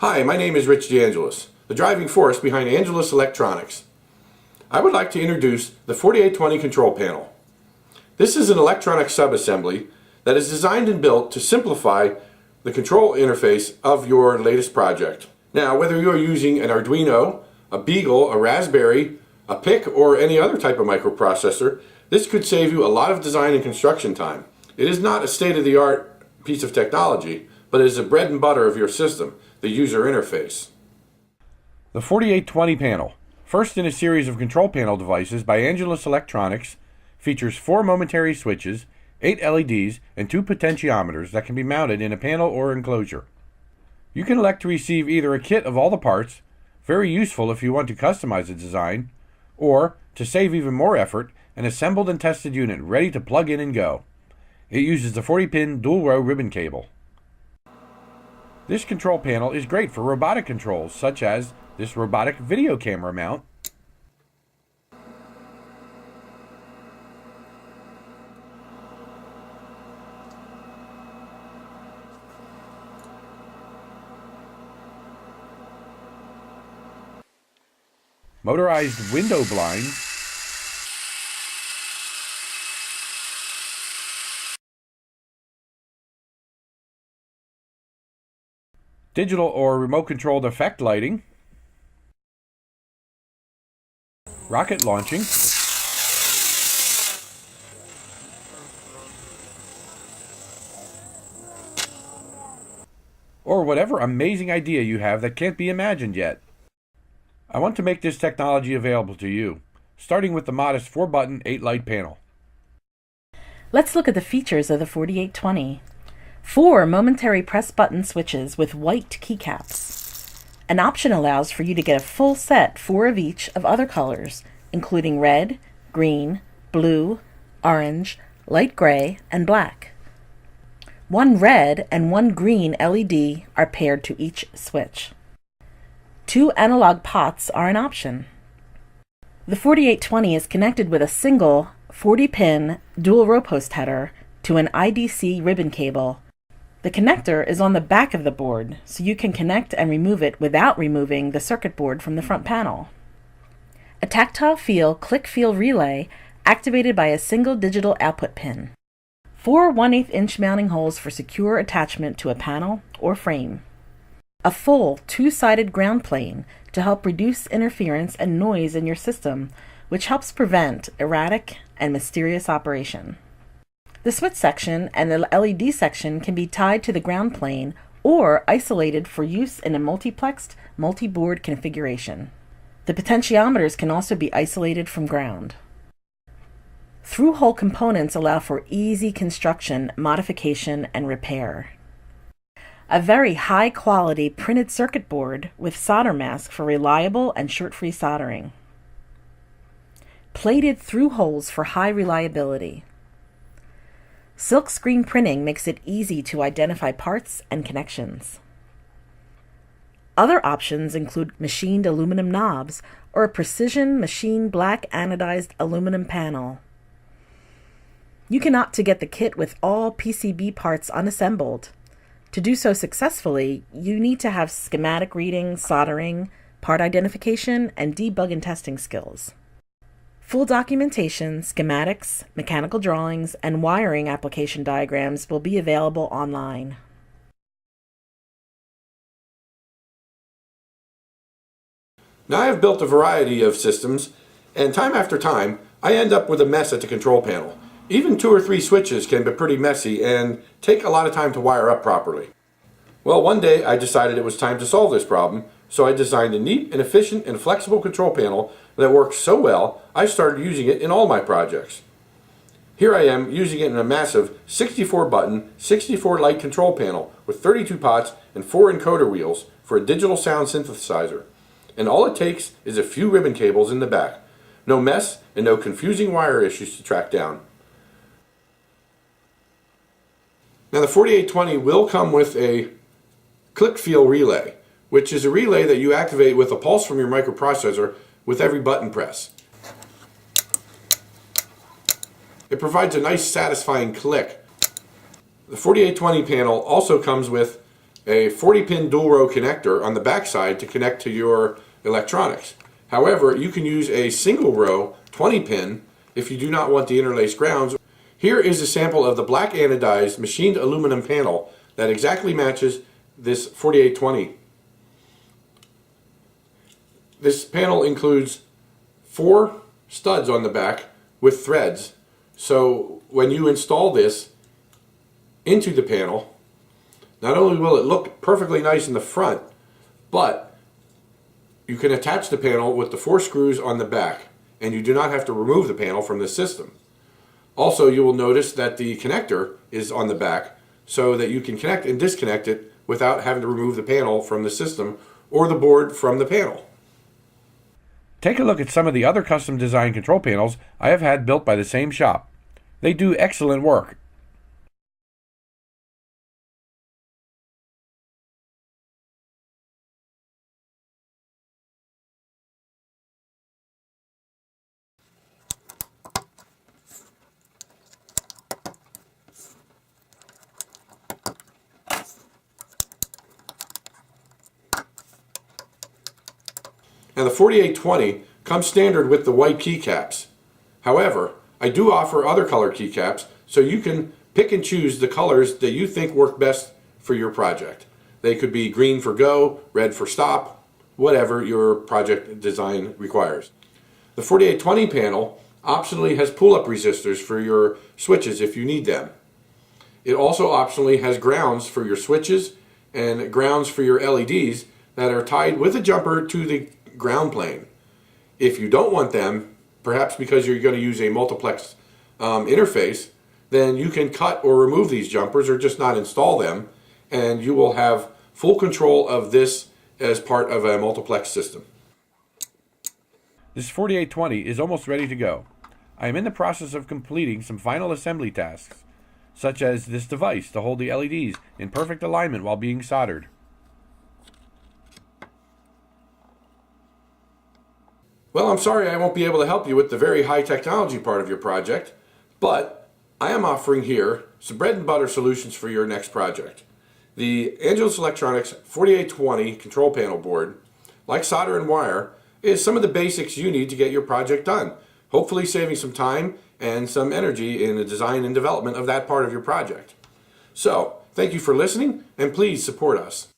Hi, my name is Rich Angelis, the driving force behind Angelis Electronics. I would like to introduce the 4820 control panel. This is an electronic subassembly that is designed and built to simplify the control interface of your latest project. Now, whether you are using an Arduino, a Beagle, a Raspberry, a PIC, or any other type of microprocessor, this could save you a lot of design and construction time. It is not a state-of-the-art piece of technology, but it is the bread and butter of your system, the user interface. The 4820 panel, first in a series of control panel devices by Angelis Electronics, features 4 momentary switches, 8 LEDs, and 2 potentiometers that can be mounted in a panel or enclosure. You can elect to receive either a kit of all the parts, very useful if you want to customize a design, or, to save even more effort, an assembled and tested unit ready to plug in and go. It uses the 40-pin dual-row ribbon cable. This control panel is great for robotic controls, such as this robotic video camera mount, motorized window blinds, digital or remote-controlled effect lighting, rocket launching, or whatever amazing idea you have that can't be imagined yet. I want to make this technology available to you, starting with the modest 4-button, 8-light panel. Let's look at the features of the 4820. 4 momentary press button switches with white keycaps. An option allows for you to get a full set, 4 of each, of other colors, including red, green, blue, orange, light gray, and black. 1 red and 1 green LED are paired to each switch. 2 analog pots are an option. The 4820 is connected with a single 40-pin dual row post header to an IDC ribbon cable. The connector is on the back of the board, so you can connect and remove it without removing the circuit board from the front panel. A tactile feel click-feel relay activated by a single digital output pin. 4 1/8-inch mounting holes for secure attachment to a panel or frame. A full 2-sided ground plane to help reduce interference and noise in your system, which helps prevent erratic and mysterious operation. The switch section and the LED section can be tied to the ground plane or isolated for use in a multiplexed, multi-board configuration. The potentiometers can also be isolated from ground. Through-hole components allow for easy construction, modification, and repair. A very high-quality printed circuit board with solder mask for reliable and short-free soldering. Plated through holes for high reliability. Silk screen printing makes it easy to identify parts and connections. Other options include machined aluminum knobs or a precision machined black anodized aluminum panel. You can opt to get the kit with all PCB parts unassembled. To do so successfully, you need to have schematic reading, soldering, part identification, and debug and testing skills. Full documentation, schematics, mechanical drawings, and wiring application diagrams will be available online. Now I have built a variety of systems, and time after time, I end up with a mess at the control panel. Even 2 or 3 switches can be pretty messy and take a lot of time to wire up properly. Well, one day I decided it was time to solve this problem, so I designed a neat and efficient and flexible control panel that works so well, I started using it in all my projects. Here I am using it in a massive 64-button, 64-light control panel with 32 pots and 4 encoder wheels for a digital sound synthesizer. And all it takes is a few ribbon cables in the back. No mess and no confusing wire issues to track down. Now the 4820 will come with a click-feel relay, which is a relay that you activate with a pulse from your microprocessor with every button press. It provides a nice satisfying click. The 4820 panel also comes with a 40-pin dual row connector on the back side to connect to your electronics. However, you can use a single row 20-pin if you do not want the interlaced grounds. Here is a sample of the black anodized machined aluminum panel that exactly matches this 4820. This panel includes 4 studs on the back with threads. So when you install this into the panel, not only will it look perfectly nice in the front, but you can attach the panel with the 4 screws on the back, and you do not have to remove the panel from the system. Also, you will notice that the connector is on the back so that you can connect and disconnect it without having to remove the panel from the system or the board from the panel. Take a look at some of the other custom design control panels I have had built by the same shop. They do excellent work. Now the 4820 comes standard with the white keycaps. However, I do offer other color keycaps so you can pick and choose the colors that you think work best for your project. They could be green for go, red for stop, whatever your project design requires. The 4820 panel optionally has pull-up resistors for your switches if you need them. It also optionally has grounds for your switches and grounds for your LEDs that are tied with a jumper to the ground plane. If you don't want them, perhaps because you're going to use a multiplex interface, then you can cut or remove these jumpers or just not install them, and you will have full control of this as part of a multiplex system. This 4820 is almost ready to go. I am in the process of completing some final assembly tasks, such as this device to hold the LEDs in perfect alignment while being soldered. Well, I'm sorry I won't be able to help you with the very high technology part of your project, but I am offering here some bread and butter solutions for your next project. The Angelis Electronics 4820 control panel board, like solder and wire, is some of the basics you need to get your project done, hopefully saving some time and some energy in the design and development of that part of your project. So, thank you for listening, and please support us.